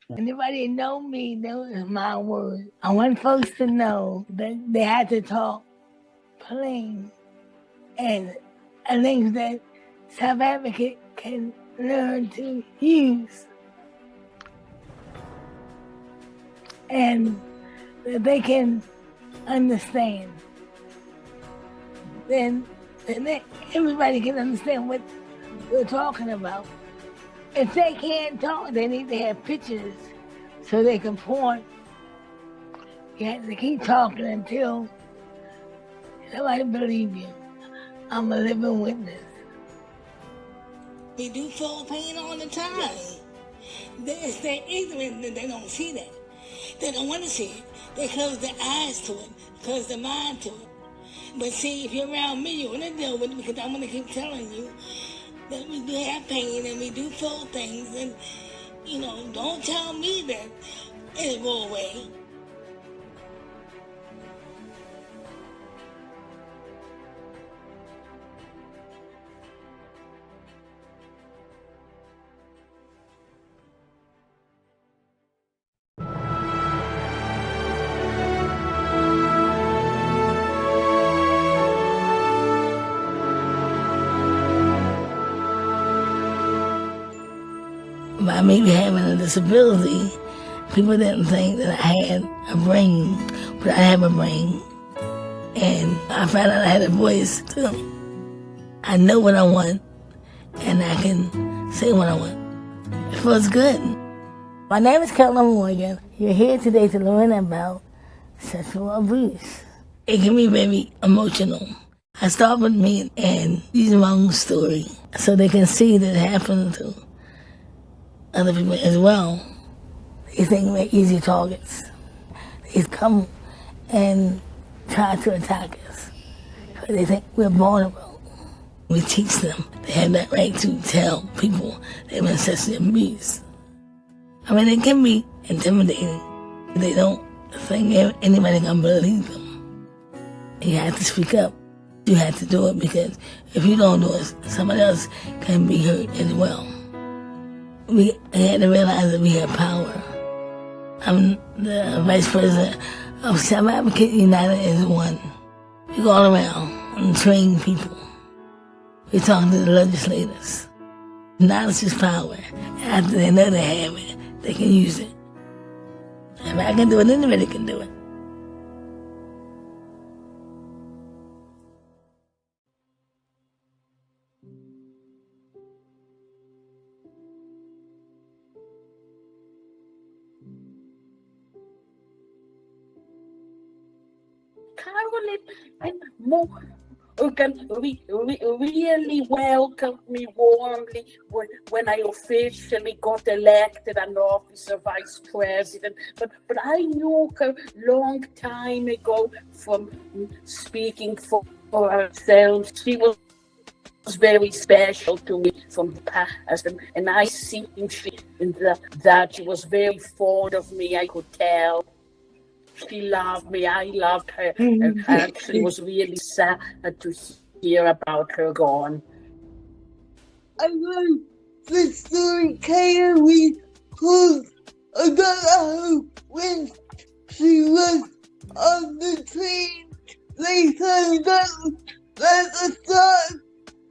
Anybody know me, those are my words. I want folks to know that they had to talk plain and things that self-advocate can learn to use. And that they can understand. Then everybody can understand what we're talking about. If they can't talk, they need to have pictures so they can point. You have to keep talking until somebody believes you. I'm a living witness. We do feel pain all the time. They're ignorant that they don't see that. They don't want to see it. They close their eyes to it, close their mind to it. But see, if you're around me, you're going to deal with it, because I'm going to keep telling you that we do have pain and we do feel things. And, don't tell me that it'll go away. By me having a disability, people didn't think that I had a brain, but I have a brain. And I found out I had a voice too. I know what I want, and I can say what I want. It feels good. My name is Carolyn Morgan. You're here today to learn about sexual abuse. It can be very emotional. I start with me and use my own story so they can see that it happened to other people as well. They think we're easy targets. They come and try to attack us. They think we're vulnerable. We teach them they have that right to tell people they've been sexually abused. I mean, it can be intimidating. They don't think anybody can believe them. You have to speak up. You have to do it, because if you don't do it, somebody else can be hurt as well. We had to realize that we have power. I'm the vice president of Self-Advocate United as one. We go all around and train people. We talk to the legislators. Knowledge is power. After they know they have it, they can use it. If I can do it, anybody can do it. Carolyn Morgan really welcomed me warmly when I officially got elected an office of vice president. But I knew her long time ago from speaking for herself. She was very special to me from the past, and I see that she was very fond of me. I could tell. She loved me. I loved her. And actually was really sad to hear about her gone. I love the story Carolyn told about how when she was on the train, they found out that the start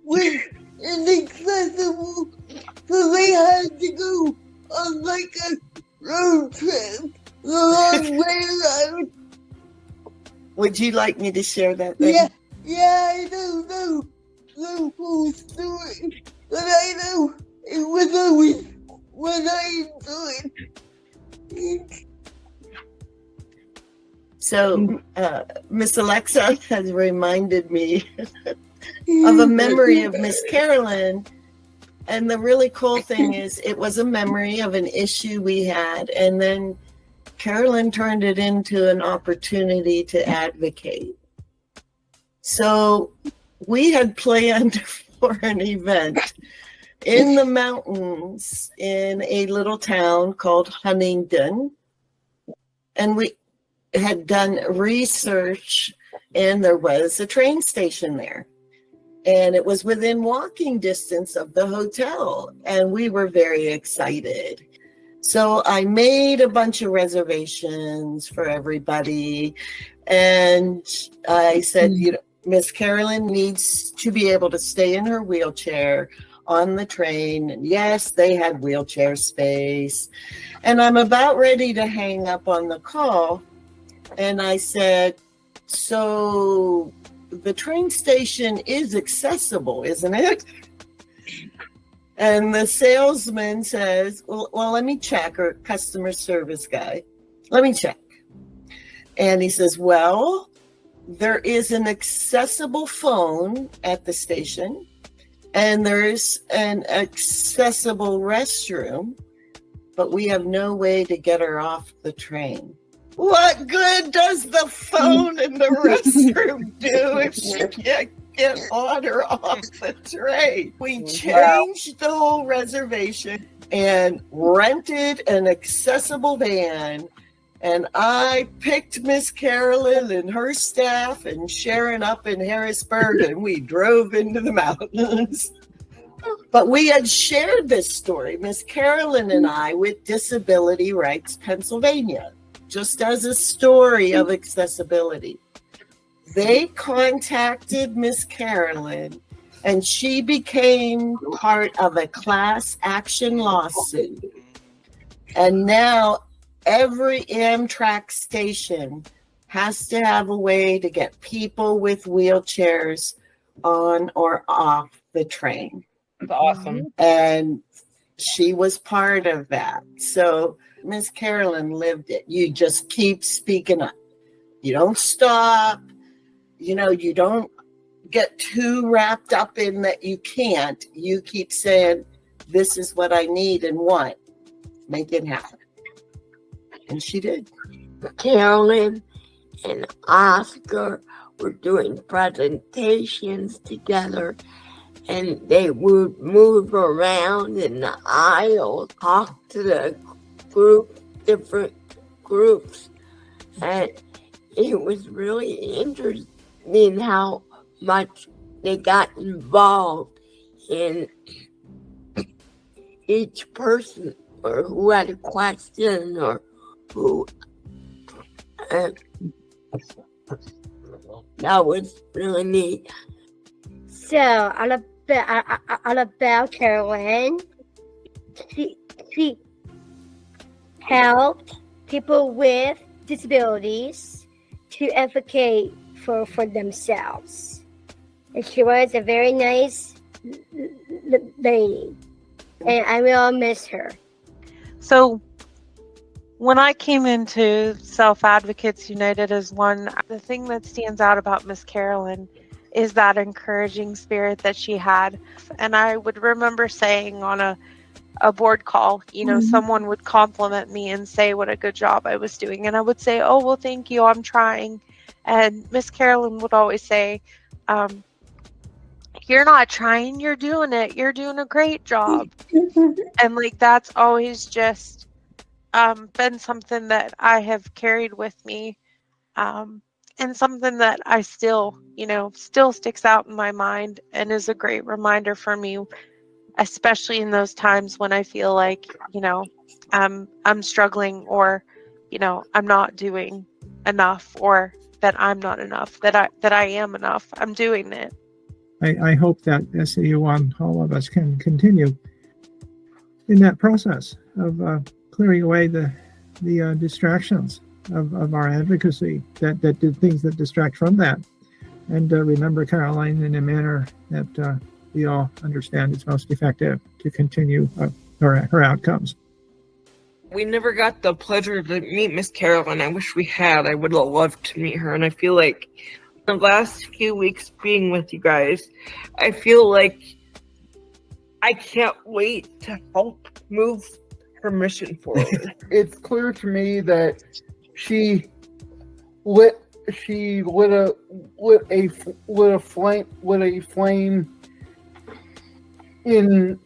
was inaccessible, so they had to go on like a road trip. The long way around. Would you like me to share that? Yeah, I don't know the whole story, but I know it was always what I enjoyed. So, Miss Alexa has reminded me of a memory of Miss Carolyn. And the really cool thing is it was a memory of an issue we had, and then Carolyn turned it into an opportunity to advocate. So we had planned for an event in the mountains in a little town called Huntingdon. And we had done research, and there was a train station there. And it was within walking distance of the hotel. And we were very excited. So I made a bunch of reservations for everybody. And I said, Miss Carolyn needs to be able to stay in her wheelchair on the train. And yes, they had wheelchair space. And I'm about ready to hang up on the call. And I said, so the train station is accessible, isn't it? And the salesman says, well, let me check, or customer service guy, let me check. And he says, well, there is an accessible phone at the station, and there's an accessible restroom, but we have no way to get her off the train. What good does the phone in the restroom do if she can't get on or off the train? We changed the whole reservation and rented an accessible van. And I picked Miss Carolyn and her staff and Sharon up in Harrisburg, and we drove into the mountains. But we had shared this story, Miss Carolyn and I, with Disability Rights Pennsylvania, just as a story of accessibility. They contacted Miss Carolyn, and she became part of a class action lawsuit. And now every Amtrak station has to have a way to get people with wheelchairs on or off the train. That's awesome. And she was part of that. So Miss Carolyn lived it. You just keep speaking up. You don't stop. You don't get too wrapped up in that you can't. You keep saying, this is what I need and want. Make it happen. And she did. Carolyn and Oscar were doing presentations together, and they would move around in the aisle, talk to the different groups, and it was really interesting how much they got involved in each person, or who had a question, or who that was really neat. So on about Carolyn, she helped people with disabilities to advocate for themselves. And she was a very nice lady, and I will miss her. So when I came into Self Advocates United as one, the thing that stands out about Miss Carolyn is that encouraging spirit that she had. And I would remember saying on a board call, someone would compliment me and say what a good job I was doing. And I would say, oh, well, thank you, I'm trying. And Miss Carolyn would always say, you're not trying, you're doing it. You're doing a great job. And that's always just been something that I have carried with me. And something that I still sticks out in my mind and is a great reminder for me, especially in those times when I feel like, I'm struggling, or, I'm not doing enough, or that I'm not enough, that I am enough. I'm doing it. I hope that SAU all of us can continue in that process of clearing away the distractions of our advocacy, that did things that distract from that, and remember Caroline in a manner that we all understand is most effective to continue her outcomes. We never got the pleasure to meet Miss Carolyn. I wish we had. I would have loved to meet her. And I feel like the last few weeks being with you guys, I feel like I can't wait to help move her mission forward. It's clear to me that she lit a flame in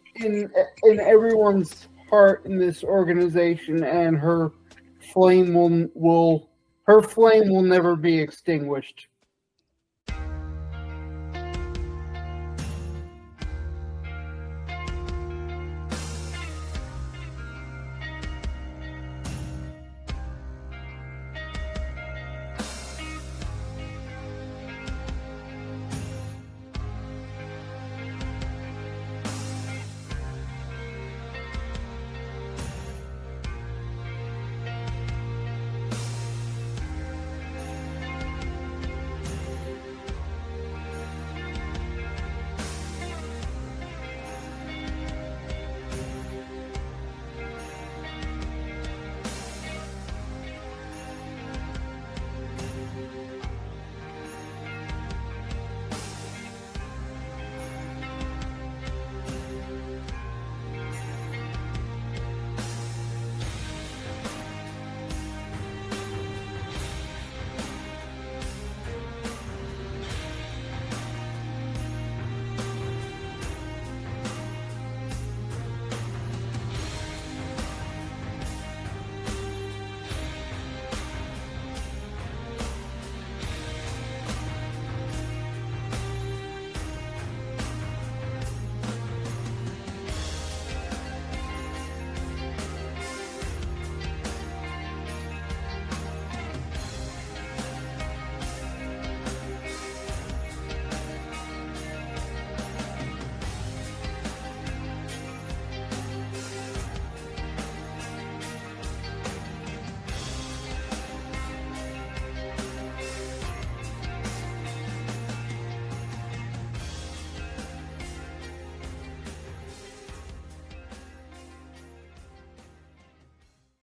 everyone's heart in this organization, and her flame will never be extinguished.